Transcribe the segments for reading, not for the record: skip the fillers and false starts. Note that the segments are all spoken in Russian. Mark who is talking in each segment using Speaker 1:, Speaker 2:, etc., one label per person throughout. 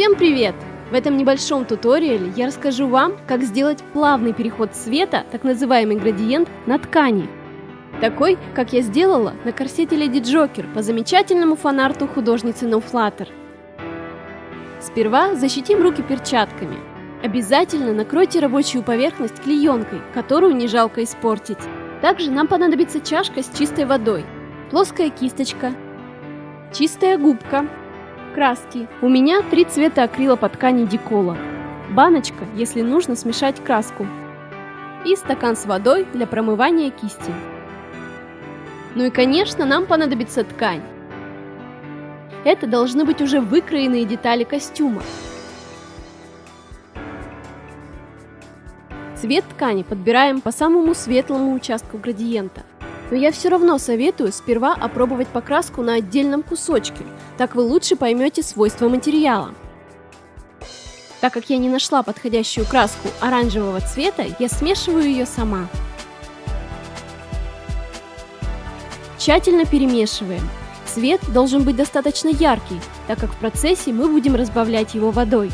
Speaker 1: Всем привет! В этом небольшом туториале я расскажу вам, как сделать плавный переход цвета, так называемый градиент, на ткани. Такой, как я сделала на корсете Леди Джокер по замечательному фанарту художницы No Flutter. Сперва защитим руки перчатками. Обязательно накройте рабочую поверхность клеенкой, которую не жалко испортить. Также нам понадобится чашка с чистой водой, плоская кисточка, чистая губка, краски. У меня 3 цвета акрила по ткани Дикола, баночка, если нужно смешать краску, и стакан с водой для промывания кисти. Ну и конечно, нам понадобится ткань. Это должны быть уже выкроенные детали костюма. Цвет ткани подбираем по самому светлому участку градиента. Но я все равно советую сперва опробовать покраску на отдельном кусочке, так вы лучше поймете свойства материала. Так как я не нашла подходящую краску оранжевого цвета, я смешиваю ее сама. Тщательно перемешиваем. Цвет должен быть достаточно яркий, так как в процессе мы будем разбавлять его водой.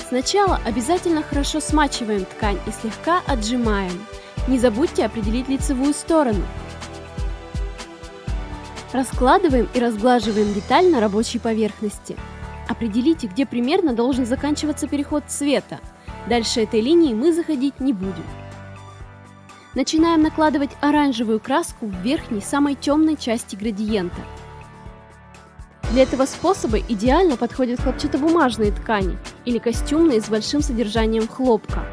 Speaker 1: Сначала обязательно хорошо смачиваем ткань и слегка отжимаем. Не забудьте определить лицевую сторону. Раскладываем и разглаживаем деталь на рабочей поверхности. Определите, где примерно должен заканчиваться переход цвета. Дальше этой линии мы заходить не будем. Начинаем накладывать оранжевую краску в верхней, самой темной части градиента. Для этого способа идеально подходят хлопчатобумажные ткани или костюмные с большим содержанием хлопка.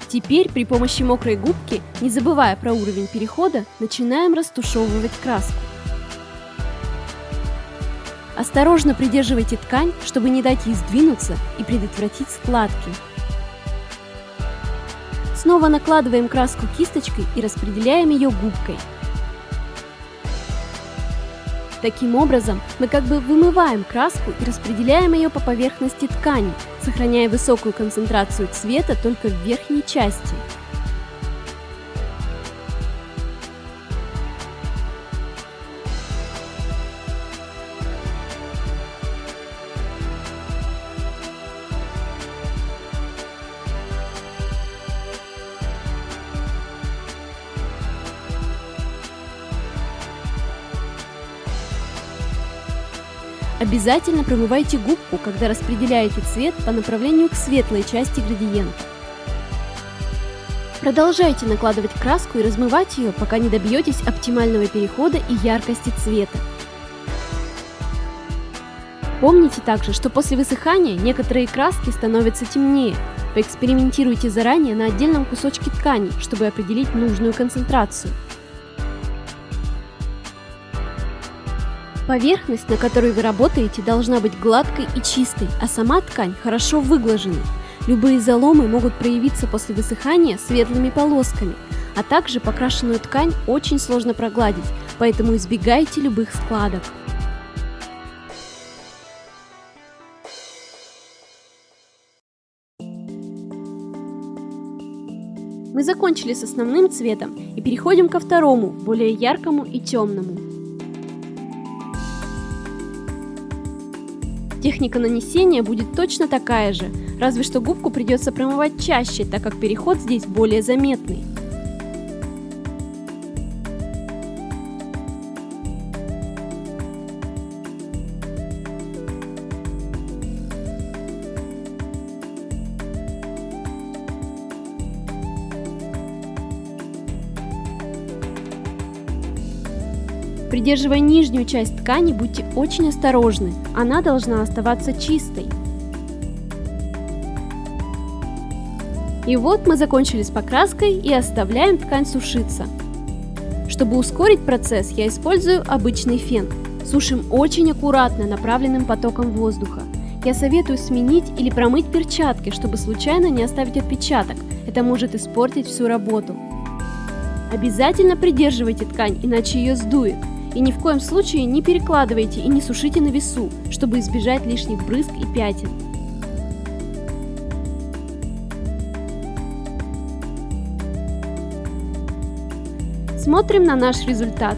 Speaker 1: Теперь при помощи мокрой губки, не забывая про уровень перехода, начинаем растушевывать краску. Осторожно придерживайте ткань, чтобы не дать ей сдвинуться и предотвратить складки. Снова накладываем краску кисточкой и распределяем ее губкой. Таким образом, мы как бы вымываем краску и распределяем ее по поверхности ткани, сохраняя высокую концентрацию цвета только в верхней части. Обязательно промывайте губку, когда распределяете цвет по направлению к светлой части градиента. Продолжайте накладывать краску и размывать ее, пока не добьетесь оптимального перехода и яркости цвета. Помните также, что после высыхания некоторые краски становятся темнее. Поэкспериментируйте заранее на отдельном кусочке ткани, чтобы определить нужную концентрацию. Поверхность, на которой вы работаете, должна быть гладкой и чистой, а сама ткань хорошо выглаженной. Любые заломы могут проявиться после высыхания светлыми полосками, а также покрашенную ткань очень сложно прогладить, поэтому избегайте любых складок. Мы закончили с основным цветом и переходим ко второму, более яркому и темному. Техника нанесения будет точно такая же, разве что губку придется промывать чаще, так как переход здесь более заметный. Придерживая нижнюю часть ткани, будьте очень осторожны, она должна оставаться чистой. И вот мы закончили с покраской и оставляем ткань сушиться. Чтобы ускорить процесс, я использую обычный фен. Сушим очень аккуратно, направленным потоком воздуха. Я советую сменить или промыть перчатки, чтобы случайно не оставить отпечаток, это может испортить всю работу. Обязательно придерживайте ткань, иначе ее сдует. И ни в коем случае не перекладывайте и не сушите на весу, чтобы избежать лишних брызг и пятен. Смотрим на наш результат.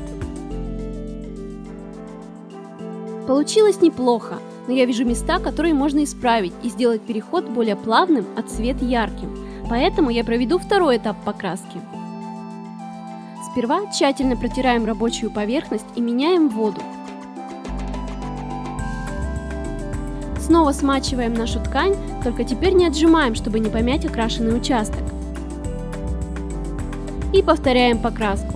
Speaker 1: Получилось неплохо, но я вижу места, которые можно исправить и сделать переход более плавным, а цвет ярким. Поэтому я проведу второй этап покраски. Сперва тщательно протираем рабочую поверхность и меняем воду. Снова смачиваем нашу ткань, только теперь не отжимаем, чтобы не помять окрашенный участок. И повторяем покраску.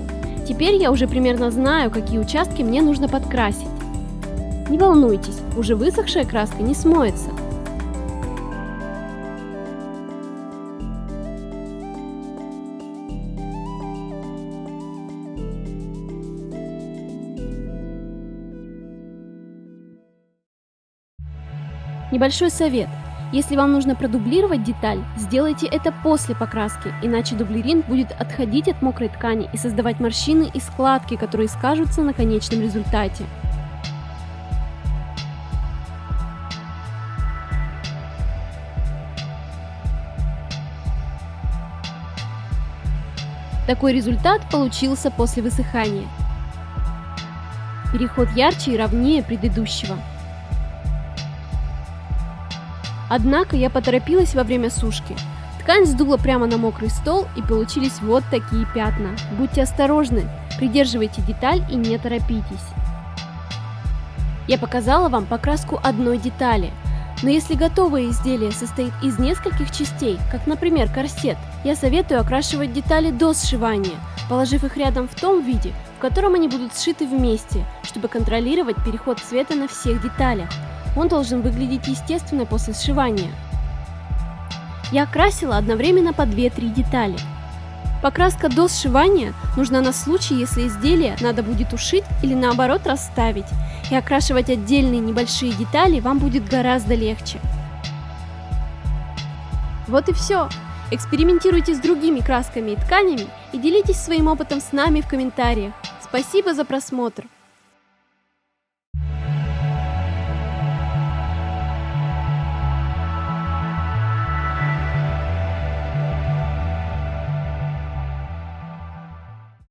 Speaker 1: Теперь я уже примерно знаю, какие участки мне нужно подкрасить. Не волнуйтесь, уже высохшая краска не смоется. Небольшой совет. Если вам нужно продублировать деталь, сделайте это после покраски, иначе дублерин будет отходить от мокрой ткани и создавать морщины и складки, которые скажутся на конечном результате. Такой результат получился после высыхания. Переход ярче и ровнее предыдущего. Однако я поторопилась во время сушки. Ткань сдула прямо на мокрый стол и получились вот такие пятна. Будьте осторожны, придерживайте деталь и не торопитесь. Я показала вам покраску одной детали. Но если готовое изделие состоит из нескольких частей, как, например, корсет, я советую окрашивать детали до сшивания, положив их рядом в том виде, в котором они будут сшиты вместе, чтобы контролировать переход цвета на всех деталях. Он должен выглядеть естественно после сшивания. Я окрасила одновременно по 2-3 детали. Покраска до сшивания нужна на случай, если изделие надо будет ушить или наоборот расставить, и окрашивать отдельные небольшие детали вам будет гораздо легче. Вот и все. Экспериментируйте с другими красками и тканями и делитесь своим опытом с нами в комментариях. Спасибо за просмотр!